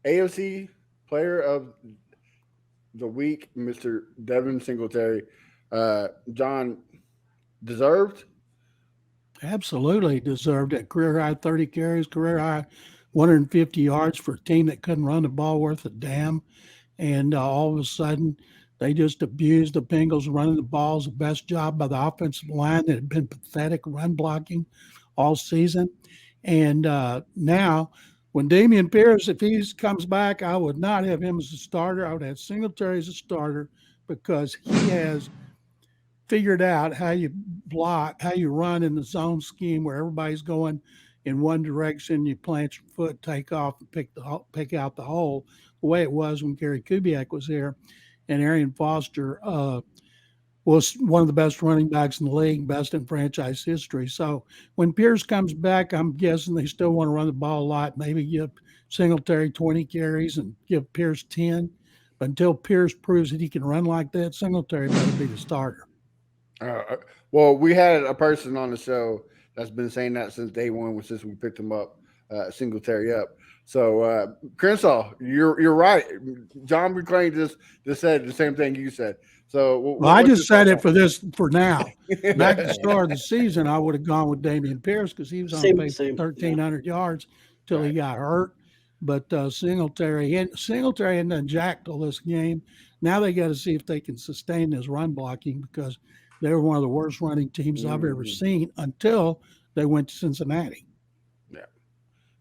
AFC Player of the Week, Mr. Devin Singletary. John, deserved. Absolutely deserved it. Career high 30 carries, career high 150 yards for a team that couldn't run the ball worth a damn. And all of a sudden, they just abused the Bengals running the balls. The best job by the offensive line that had been pathetic run blocking all season. And now, when Damian Pierce, if he comes back, I would not have him as a starter. I would have Singletary as a starter because he has figured out how you block, how you run in the zone scheme where everybody's going in one direction. You plant your foot, take off, and pick out the hole. The way it was when Gary Kubiak was here, and Arian Foster was one of the best running backs in the league, best in franchise history. So when Pierce comes back, I'm guessing they still want to run the ball a lot. Maybe give Singletary 20 carries and give Pierce 10. But until Pierce proves that he can run like that, Singletary better be the starter. Uh, well, we had a person on the show that's been saying that since day one, since we picked him up, Singletary up. So, Crenshaw, you're right. John McClain just said the same thing you said. So, Well, I what's your just said thoughts it on for this for now. Back at the it? start of the season, I would have gone with Damian Pierce because he was on Same, pace for same. Yeah. 1,300 yards till he Right. got hurt. But Singletary hadn't done jack till this game. Now they got to see if they can sustain this run blocking because they were one of the worst running teams I've ever Hmm. seen until they went to Cincinnati. Yeah.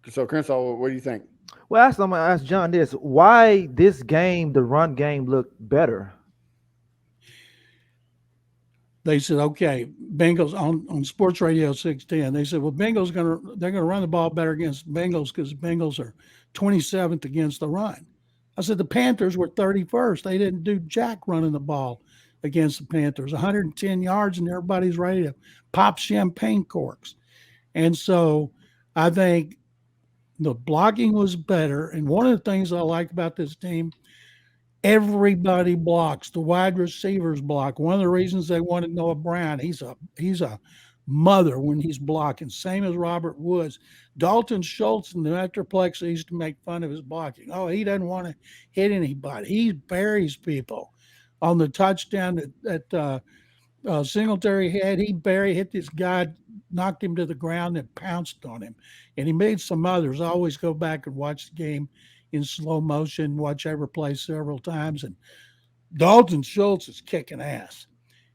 So, Crenshaw, what do you think? Well, I'm gonna ask John this: why this game, the run game, looked better? They said, okay, Bengals on Sports Radio 610. They said, well, they're gonna run the ball better against Bengals because the Bengals are 27th against the run. I said the Panthers were 31st. They didn't do jack running the ball against the Panthers. 110 yards and everybody's ready to pop champagne corks. And so I think the blocking was better. And one of the things I like about this team, everybody blocks. The wide receivers block. One of the reasons they wanted Noah Brown, he's a mother when he's blocking. Same as Robert Woods. Dalton Schultz in the Metroplex used to make fun of his blocking. Oh, he doesn't want to hit anybody. He buries people. On the touchdown that Singletary had, hit this guy, knocked him to the ground, and pounced on him. And he made some others. I always go back and watch the game in slow motion, watch every play several times. And Dalton Schultz is kicking ass.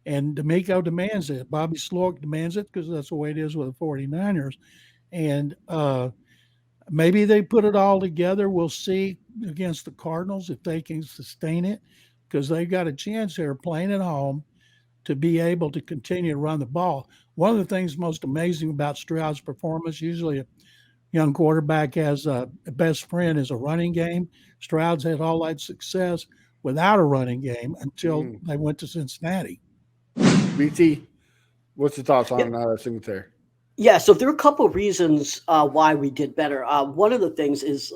And D'Amico demands it. Bobby Slork demands it because that's the way it is with the 49ers. And maybe they put it all together. We'll see against the Cardinals if they can sustain it because they've got a chance here playing at home to be able to continue to run the ball. One of the things most amazing about Stroud's performance, usually a young quarterback has a best friend is a running game. Stroud's had all that success without a running game until Mm. they went to Cincinnati. BT, what's your thoughts Yeah, on Singletary? yeah. So there are a couple of reasons why we did better. One of the things is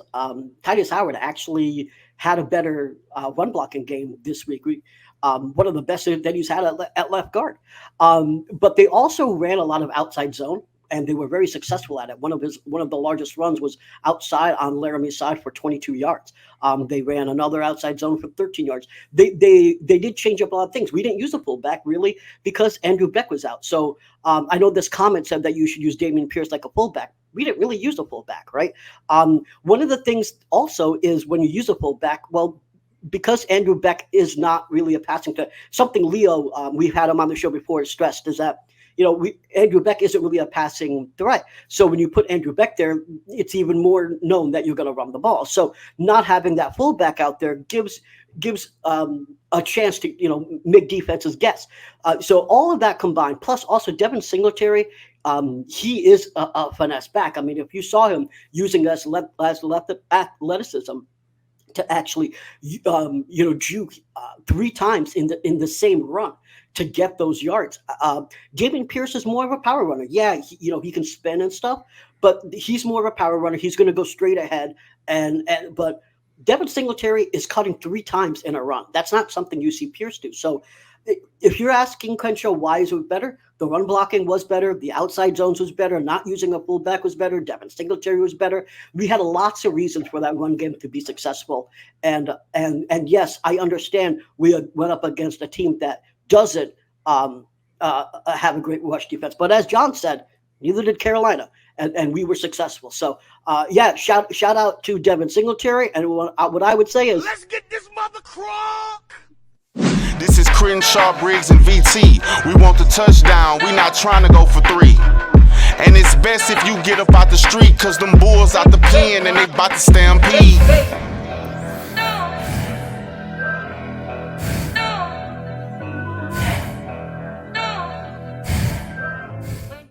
Titus Howard actually had a better run blocking game this week. One of the best that he's had at left guard. But they also ran a lot of outside zone, and they were very successful at it. One of the largest runs was outside on Laramie's side for 22 yards. They ran another outside zone for 13 yards. They did change up a lot of things. We didn't use the fullback really because Andrew Beck was out. So I know this comment said that you should use Damian Pierce like a fullback. We didn't really use a fullback, right? One of the things also is when you use a fullback, well, because Andrew Beck is not really a passing threat. Something Leo, we've had him on the show before, stressed is that Andrew Beck isn't really a passing threat. So when you put Andrew Beck there, it's even more known that you're going to run the ball. So not having that fullback out there gives a chance to make defenses guess. So all of that combined, plus also Devin Singletary, he is a finesse back. I mean, if you saw him using as left athleticism to actually juke three times in the same run to get those yards. David Pierce is more of a power runner. Yeah, he can spin and stuff, but he's more of a power runner. He's going to go straight ahead, but Devin Singletary is cutting three times in a run. That's not something you see Pierce do. So if you're asking Crenshaw why is it better, The run blocking was better. The outside zones was better. Not using a fullback was better. Devin Singletary was better. We had lots of reasons for that run game to be successful. And yes, I understand we went up against a team that doesn't have a great rush defense. But as John said, neither did Carolina, and we were successful. So shout out to Devin Singletary. And what I would say is, let's get this mother crock. This is Crenshaw, Briggs, and VT. We want the touchdown, we not trying to go for 3. And it's best if you get up out the street, cause them bulls out the pen and they bout to stampede.